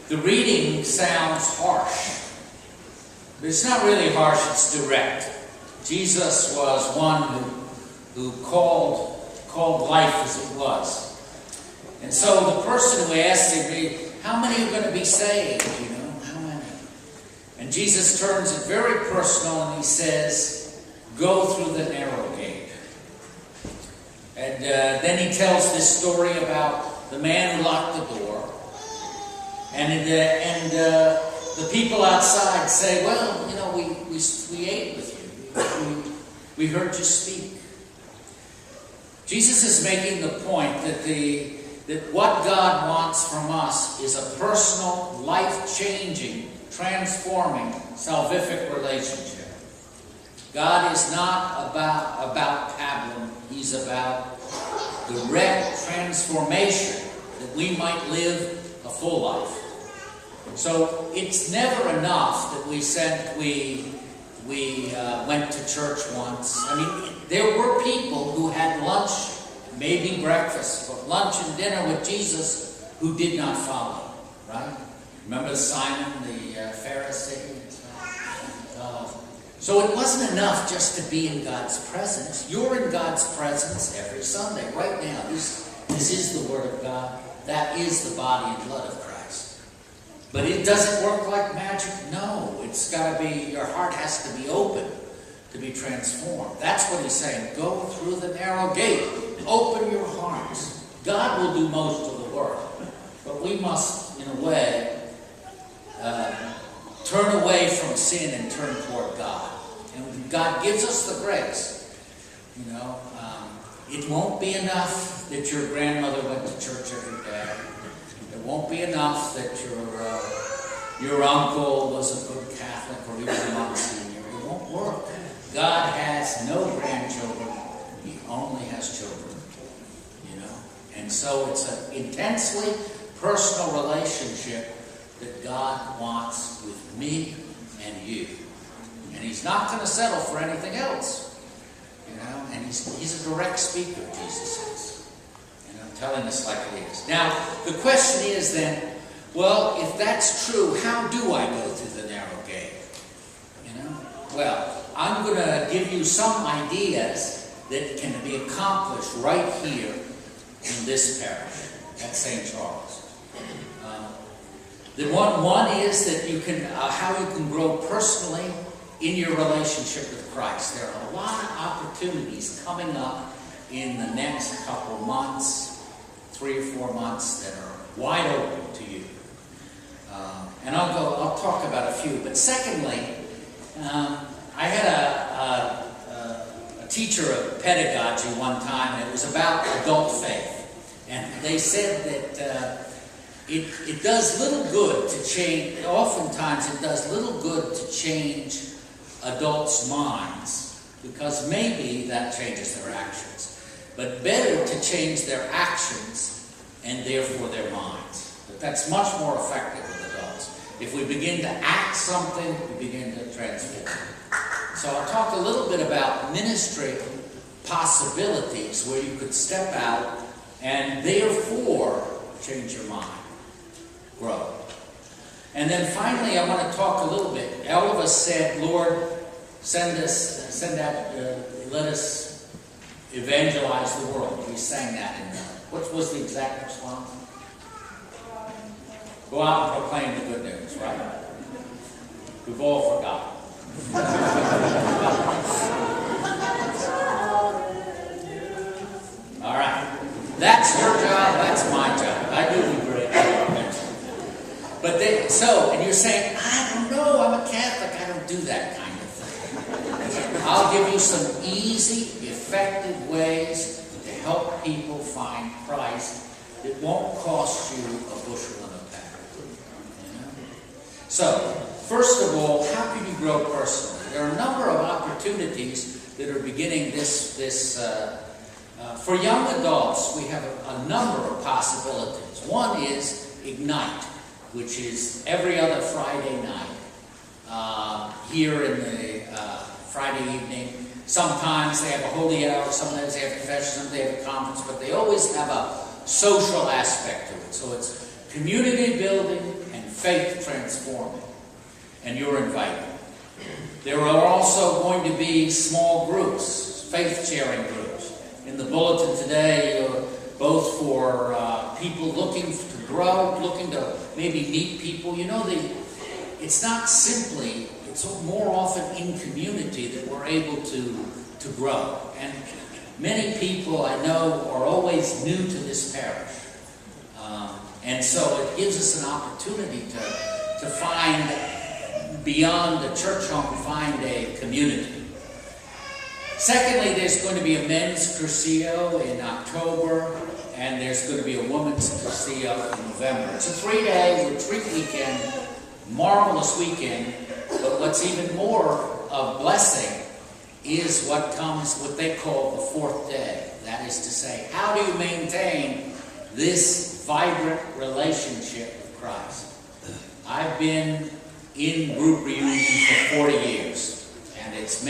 The reading sounds harsh, but it's not really harsh, it's direct. Jesus was one who called life as it was. And so the person who asked him, how many are going to be saved? How many? And Jesus turns it very personal and he says, go through the narrow gate. And then he tells this story about the man who locked the door. And the people outside say, well, we ate with you. We heard you speak. Jesus is making the point that what God wants from us is a personal, life-changing, transforming, salvific relationship. God is not about pablum. He's about direct transformation that we might live a full life. So it's never enough that we went to church once. I mean, there were people who had lunch, maybe breakfast, but lunch and dinner with Jesus who did not follow, right? Remember Simon the Pharisee? So it wasn't enough just to be in God's presence. You're in God's presence every Sunday. Right now, this is the Word of God. That is the body and blood of Christ. But it doesn't work like magic. No, it's got to be, your heart has to be open to be transformed. That's what he's saying. Go through the narrow gate. Open your hearts. God will do most of the work. But we must, in a way, turn away from sin and turn toward God. And God gives us the grace. It won't be enough that your grandmother went to church every day. It won't be enough that your uncle was a good Catholic or even a Monsignor. It won't work. God has no grandchildren. He only has children. And so it's an intensely personal relationship that God wants with me and you. And he's not going to settle for anything else. And he's a direct speaker, Jesus is. And I'm telling this like it is. Now, the question is then, well, if that's true, how do I go through the narrow gate? Well, I'm going to give you some ideas that can be accomplished right here in this parish at St. Charles. The one is that you can how you can grow personally in your relationship with Christ. There are a lot of opportunities coming up in the next couple of months, 3 or 4 months, that are wide open to you. And I'll talk about a few. But secondly, I had a teacher of pedagogy one time, and it was about adult faith. And they said that it does little good to change, oftentimes it does little good to change adults' minds, because maybe that changes their actions. But better to change their actions and therefore their minds. But that's much more effective with adults. If we begin to act something, we begin to transform. So I'll talk a little bit about ministry possibilities where you could step out and therefore change your mind, grow. And then finally, I want to talk a little bit. Elvis said, Lord, let us evangelize the world. We sang that in what was the exact response? Go out and proclaim the good news, right? We've all forgotten. All right. That's your job, that's my job. I do the great. But and you're saying, I don't know, I'm a Catholic, I don't do that kind of thing. I'll give you some easy, effective ways to help people find Christ that won't cost you a bushel and a peck. So, first of all, how can you grow personally? There are a number of opportunities that are beginning for young adults, we have a number of possibilities. One is Ignite, which is every other Friday night here in the Friday evening. Sometimes they have a holy hour, sometimes they have confession, sometimes they have a conference, but they always have a social aspect to it. So it's community building and faith transforming, and you're invited. There are also going to be small groups, faith-sharing groups. In the bulletin today, both for people looking to grow, looking to maybe meet people. You know, it's not simply, it's more often in community that we're able to grow. And many people I know are always new to this parish. And so it gives us an opportunity to find, beyond the church home, find a community. Secondly, there's going to be a men's Cursillo in October, and there's going to be a women's Cursillo in November. It's a 3-day retreat weekend, marvelous weekend, but what's even more of blessing is what they call the fourth day. That is to say, how do you maintain this vibrant relationship with Christ? I've been in group reunion for 40 years, and it's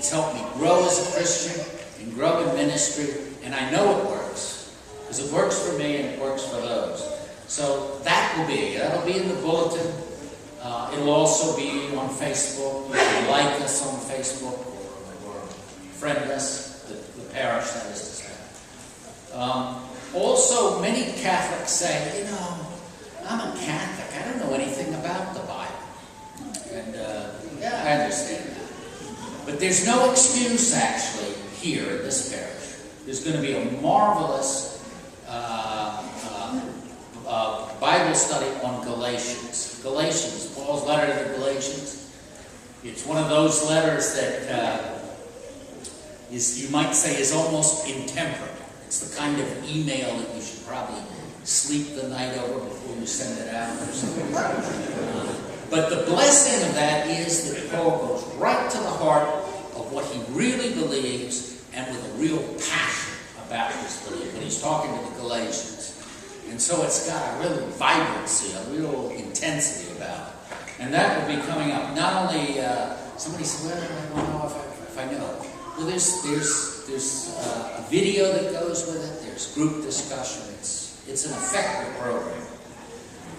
helped me grow as a Christian and grow in ministry, and I know it works, because it works for me and it works for those. So that'll be in the bulletin. It'll also be on Facebook. You can like us on Facebook or friend us, the parish, that is to say. Also, many Catholics say, you know, I'm a Catholic. I don't know anything about the Bible. And yeah, I understand that. But there's no excuse, actually, here in this parish. There's going to be a marvelous Bible study on Galatians. Galatians, Paul's letter to the Galatians. It's one of those letters that you might say is almost intemperate. It's the kind of email that you should probably sleep the night over before you send it out or something. But the blessing of that is that Paul goes right to the heart of what he really believes, and with a real passion about his belief when he's talking to the Galatians. And so it's got a real vibrancy, a real intensity about it. And that will be coming up. Not only, somebody said, well, I don't know if I know. Well, there's a video that goes with it. There's group discussion. It's an effective program.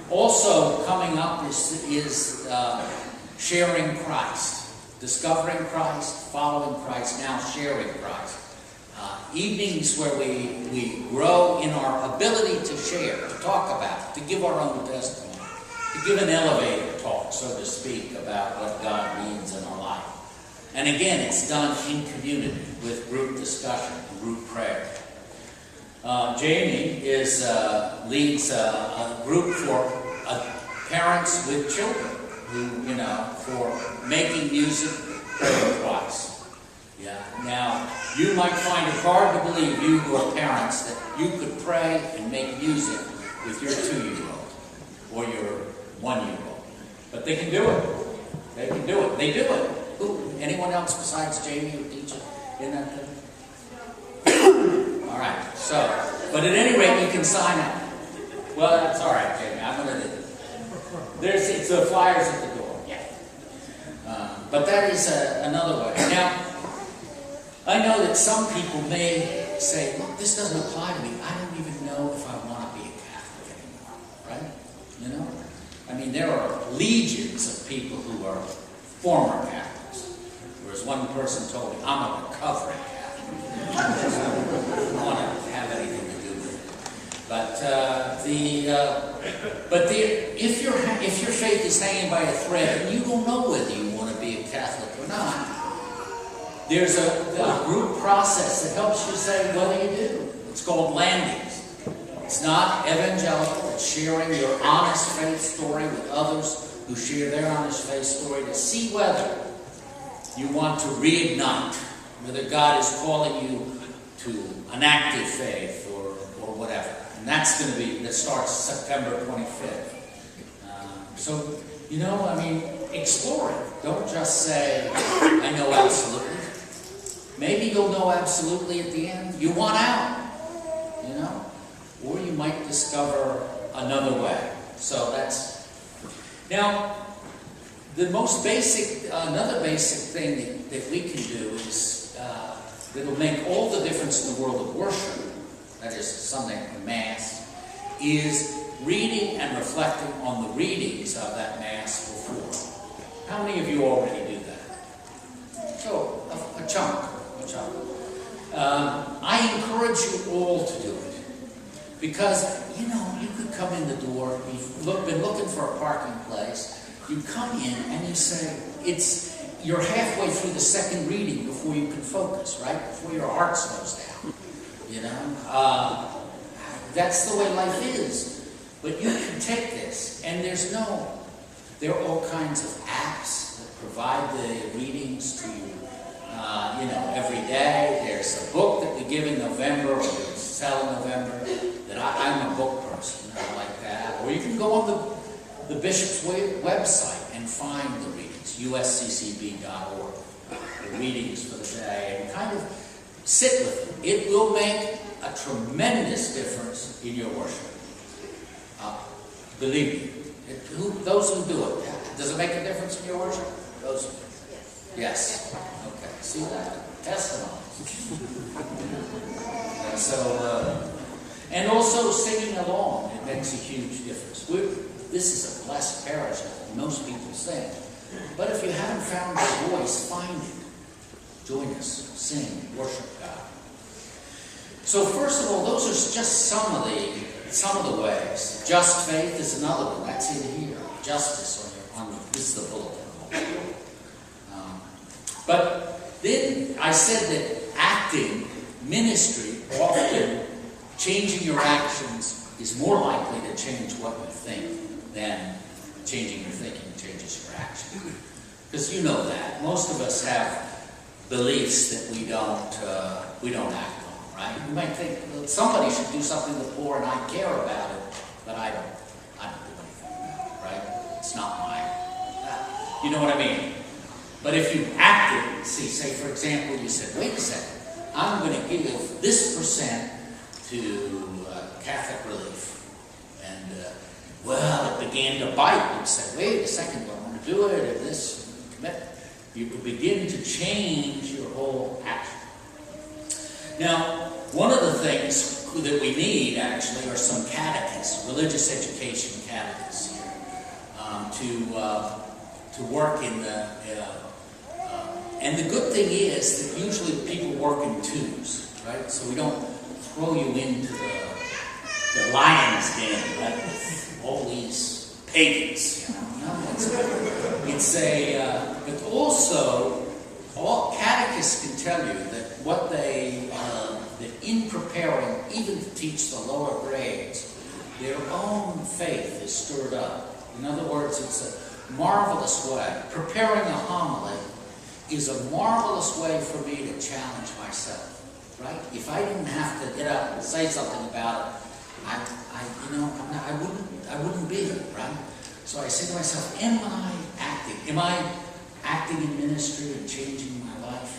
Also coming up is sharing Christ, discovering Christ, following Christ, now sharing Christ. Evenings where we grow in our ability to share, to talk about, to give our own testimony, to give an elevator talk, so to speak, about what God means in our life. And again, it's done in community with group discussion, group prayer. Jamie leads a group for parents with children who, for making music, praying twice. Yeah. Now, you might find it hard to believe, you who are parents, that you could pray and make music with your 2-year-old or your 1-year-old. But they can do it. They can do it. They do it. Who? Anyone else besides Jamie who teaches in that thing? All right. So, but at any rate, you can sign up. Well, that's all right, Jamie. I'm going to do it. It's the flyers at the door. Yeah. But that is another way. Now, I know that some people may say, look, this doesn't apply to me. I don't even know if I want to be a Catholic anymore. Right? You know? I mean, there are legions of people who are former Catholics. Whereas one person told me, I'm a recovering Catholic. I don't want to have anything to do with it. But if your faith is hanging by a thread and you don't know whether you want to be a Catholic or not, there's a group process that helps you say whether you do. It's called landings. It's not evangelical. It's sharing your honest faith story with others who share their honest faith story to see whether you want to reignite, whether God is calling you to an active faith or whatever. And that starts September 25th. So, explore it. Don't just say, I know absolutely. Maybe you'll know absolutely at the end. You want out, or you might discover another way. So that's... Now, another basic thing that we can do is, that'll make all the difference in the world of worship, that is Sunday Mass, is reading and reflecting on the readings of that Mass before. How many of you already do that? So, a chunk. I encourage you all to do it. Because, you know, you could come in the door, you've been looking for a parking place, you come in and you say, you're halfway through the second reading before you can focus, right? Before your heart slows down, you know? That's the way life is. But you can take this, and there are all kinds of apps that provide the readings to you, you know, every day. There's a book that we give in November, or we sell in November, that I'm a book person, I like that. Or you can go on the Bishop's website and find the readings, usccb.org, the readings for the day, and kind of sit with it. It will make a tremendous difference in your worship. Believe me. Those who do it, does it make a difference in your worship? Those who do it. Yes. Okay. See that? Testimony. And also singing along, it makes a huge difference. This is a blessed parish, most people sing. But if you haven't found your voice, find it. Join us, sing, worship God. So first of all, those are just some of the ways. Just faith is another one. That's in here. Justice this is the bulletin. But then I said that acting, ministry, often changing your actions is more likely to change what you think than changing your thinking changes your action. Because you know that. Most of us have beliefs that we don't act on, right? You might think, well, somebody should do something to the poor and I care about it, but I don't do anything about it, right? It's not mine. You know what I mean? But if you acted, say for example, you said, wait a second, I'm going to give this % to Catholic Relief. And, well, it began to bite. You said, wait a second, do I want to do it? And this, you could begin to change your whole action. Now, one of the things that we need, actually, are some catechists, religious education catechists here, to work in the... and the good thing is that usually people work in twos, right? So we don't throw you into the lion's den, right? All these pagans, you know. No, but also, all catechists can tell you that that in preparing, even to teach the lower grades, their own faith is stirred up. In other words, it's a marvelous way. Preparing a homily is a marvelous way for me to challenge myself, right? If I didn't have to get up and say something about it, I wouldn't be here, right? So I say to myself, am I acting? Am I acting in ministry and changing my life?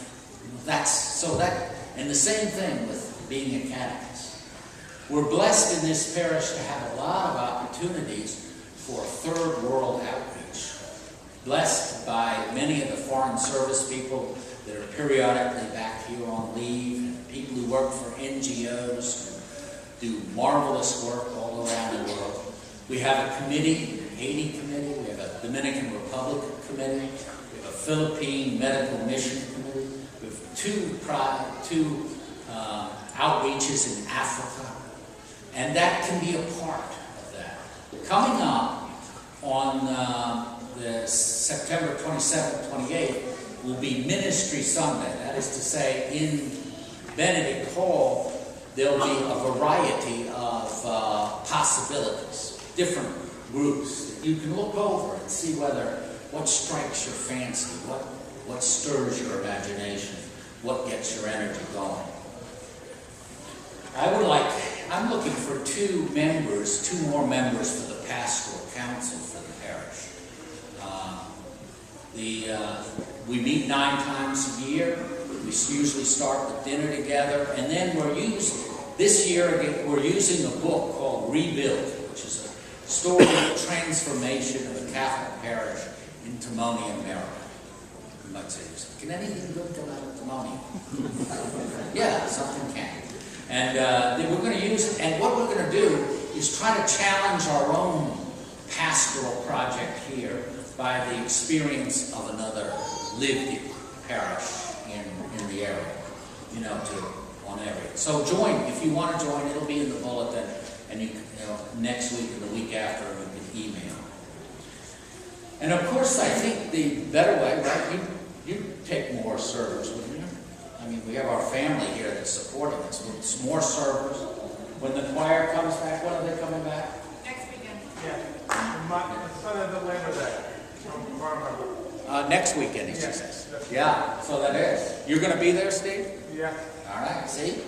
And the same thing with being a catechist. We're blessed in this parish to have a lot of opportunities for third world outreach. Blessed by many of the foreign service people that are periodically back here on leave, and people who work for NGOs who do marvelous work all around the world. We have a committee, a Haiti committee, we have a Dominican Republic committee, we have a Philippine Medical Mission committee, we have two outreaches in Africa, and that can be a part of that. Coming up on the September 27th, 28th will be Ministry Sunday. That is to say, in Benedict Hall, there'll be a variety of possibilities, different groups that you can look over and see what strikes your fancy, what stirs your imagination, what gets your energy going. I'm looking for two more members for the pastoral council for the parish. We meet 9 times a year. We usually start with dinner together, and then this year we're using a book called Rebuild, which is a story of transformation of a Catholic parish in Timonium, Maryland. You might say, can anything good come out of Timonium? Yeah, something can. And we're going to use it, and what we're going to do is is try to challenge our own pastoral project here by the experience of another lived parish in the area, one area. So join, if you want to join, it'll be in the bulletin, and next week and the week after, you can email. And of course, I think the better way, right, you take more servers, wouldn't you? I mean, we have our family here that's supporting us. It's more servers. When the choir comes back, when are they coming back? Next weekend. Yeah, Sunday the Labor Day. Next weekend, he says. Yeah, so that is. You're going to be there, Steve? Yeah. All right, see?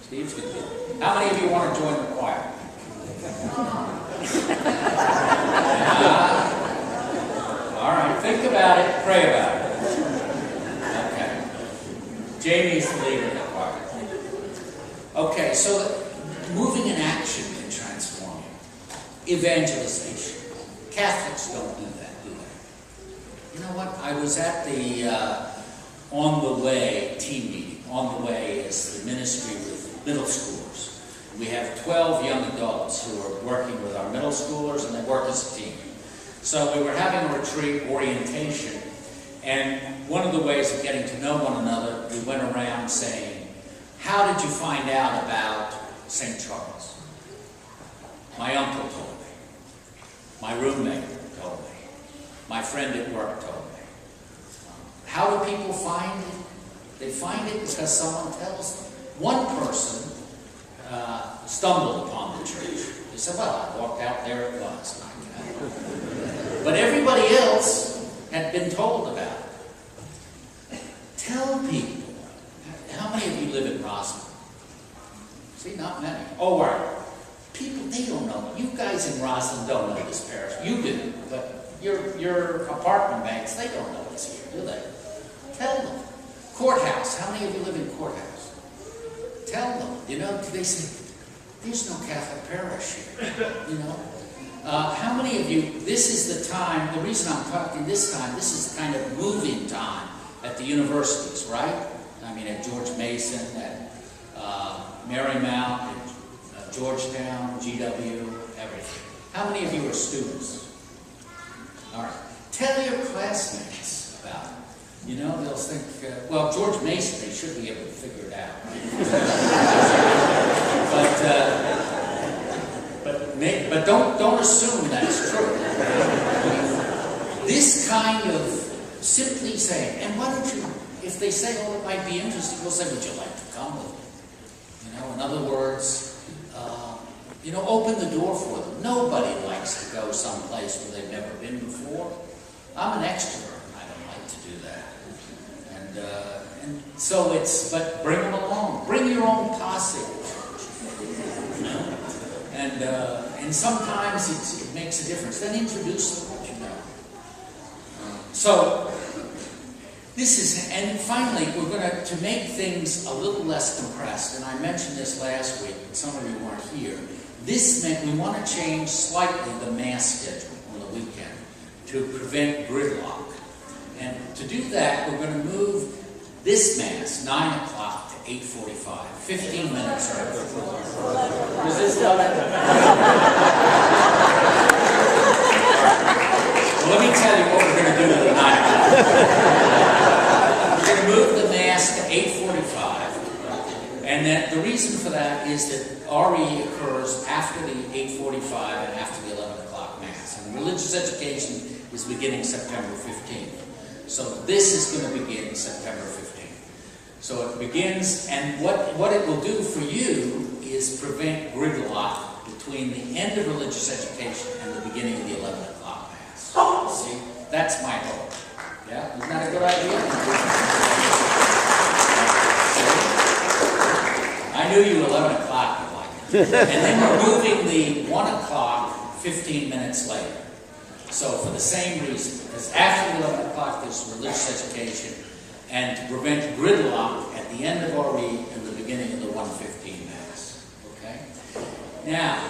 Steve's going to be there. How many of you want to join the choir? All right, think about it, pray about it. Okay. Jamie's the leader of the choir. Okay, so moving in action can transform you. Evangelization. Catholics don't do that, do they? You know what? I was at the On the Way team meeting. On the Way is the ministry with middle schoolers. We have 12 young adults who are working with our middle schoolers, and they work as a team. So we were having a retreat orientation, and one of the ways of getting to know one another, we went around saying, how did you find out about St. Charles? My uncle told me. My roommate told me. My friend at work told me. How do people find it? They find it because someone tells them. One person stumbled upon the church. He said, well, I walked out, there it was. But everybody else had been told about it. Tell people. How many of you live in Roslyn? See, not many. Oh, right. People, they don't know. You guys in Roslyn don't know this parish. You do, but your apartment banks, they don't know it's here, do they? Tell them. Courthouse. How many of you live in Courthouse? Tell them. They say, there's no Catholic parish here. How many of you, this is the time, the reason I'm talking this time, this is the kind of moving time at the universities, right? I mean, at George Mason, at Marymount, at Georgetown, GW, everything. How many of you are students? All right. Tell your classmates about it. They'll think, well, George Mason, they should be able to figure it out. But don't assume that's true. This kind of simply saying, and why don't you, if they say, oh, it might be interesting, we'll say, would you like to come with me? In other words, open the door for them. Nobody likes to go someplace where they've never been before. I'm an extrovert. I don't like to do that. And so but bring them along. Bring your own posse. And sometimes it makes a difference. Then introduce them, So this is, and finally, we're going to make things a little less compressed. And I mentioned this last week, but some of you weren't here. This meant we want to change slightly the Mass schedule on the weekend to prevent gridlock. And to do that, we're going to move this Mass, 9 o'clock to 8:45, 15 minutes early. Was this done? Well, let me tell you what we're going to do with the 9 o'clock. We're going to move the Mass to 8:45. And then the reason for that is that RE occurs after the 8:45 and after the 11 o'clock Mass. And religious education is beginning September 15th. So this is going to begin September 15th. So it begins, and what it will do for you is prevent gridlock between the end of religious education and the beginning of the 11 o'clock Mass. See? That's my hope. Yeah? Isn't that a good idea? I knew you 11 o'clock would like it. And then we're moving the 1 o'clock 15 minutes later. So for the same reason, because after the 11 o'clock there's religious education, and to prevent gridlock at the end of RE and the beginning of the 1:15 Mass. Okay? Now,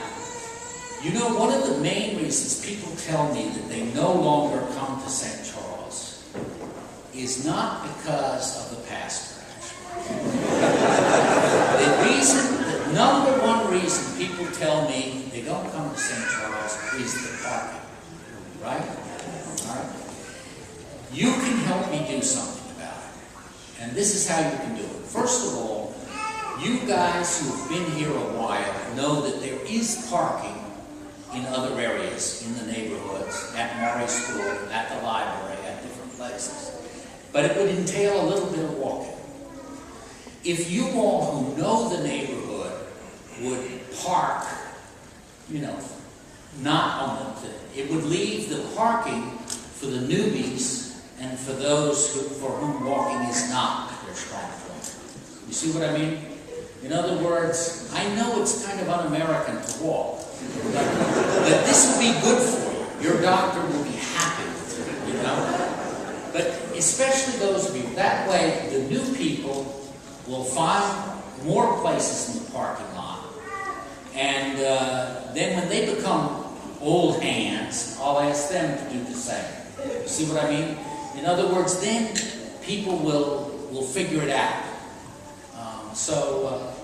one of the main reasons people tell me that they no longer come to St. Charles is not because of the pastor, actually. The number one reason people tell me they don't come to St. Charles is the parking. Right? All right? You can help me do something about it. And this is how you can do it. First of all, you guys who have been here a while know that there is parking in other areas in the neighborhoods, at Murray School, at the library, at different places. But it would entail a little bit of walking. If you all who know the neighborhood would park, not on the, it would leave the parking for the newbies and for those for whom walking is not their strong point. You see what I mean? In other words, I know it's kind of un-American to walk, but this will be good for you. Your doctor will be happy with you, But especially those of you, that way the new people will find more places in the parking lot. And then when they become old hands, I'll ask them to do the same. You see what I mean? In other words, then people will figure it out.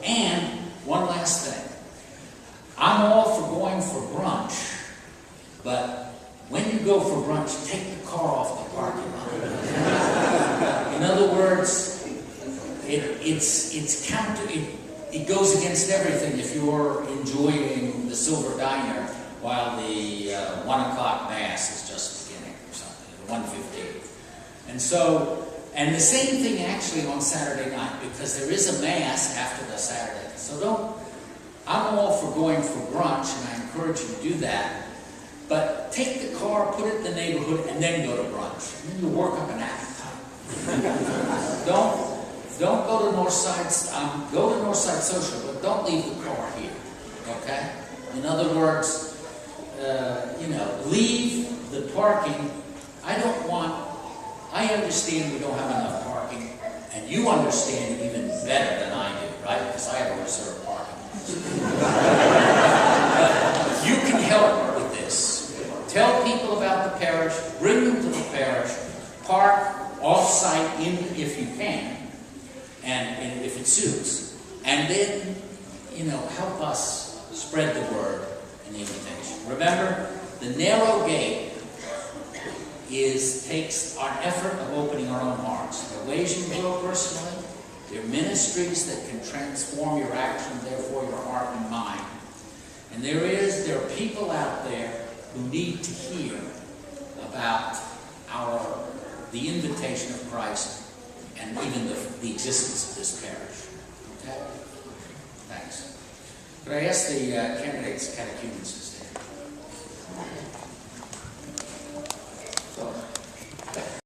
And one last thing. I'm all for going for brunch, but when you go for brunch, take the car off the parking lot. In other words, it goes against everything if you're enjoying the Silver Diner while the 1 o'clock mass is just beginning or something, 1:15. And the same thing actually on Saturday night, because there is a mass after the Saturday. So I'm all for going for brunch, and I encourage you to do that. But take the car, put it in the neighborhood, and then go to brunch. And then you work up an appetite. Don't go to Northside. Go to Northside Social, but don't leave the car here. Okay? In other words, leave the parking. I understand we don't have enough parking, and you understand it even better than I do, right? Because I have a reserved parking. But you can help with this. Tell people about the parish, bring them to the parish, park off-site if you can, and if it suits. And then, help us spread the word and the invitation. Remember, the narrow gate takes our effort of opening our own hearts. There are ways you can grow personally. There are ministries that can transform your action, therefore your heart and mind. And there are people out there who need to hear about the invitation of Christ and even the existence of this parish. Okay? Thanks. Could I ask the candidates, catechumens,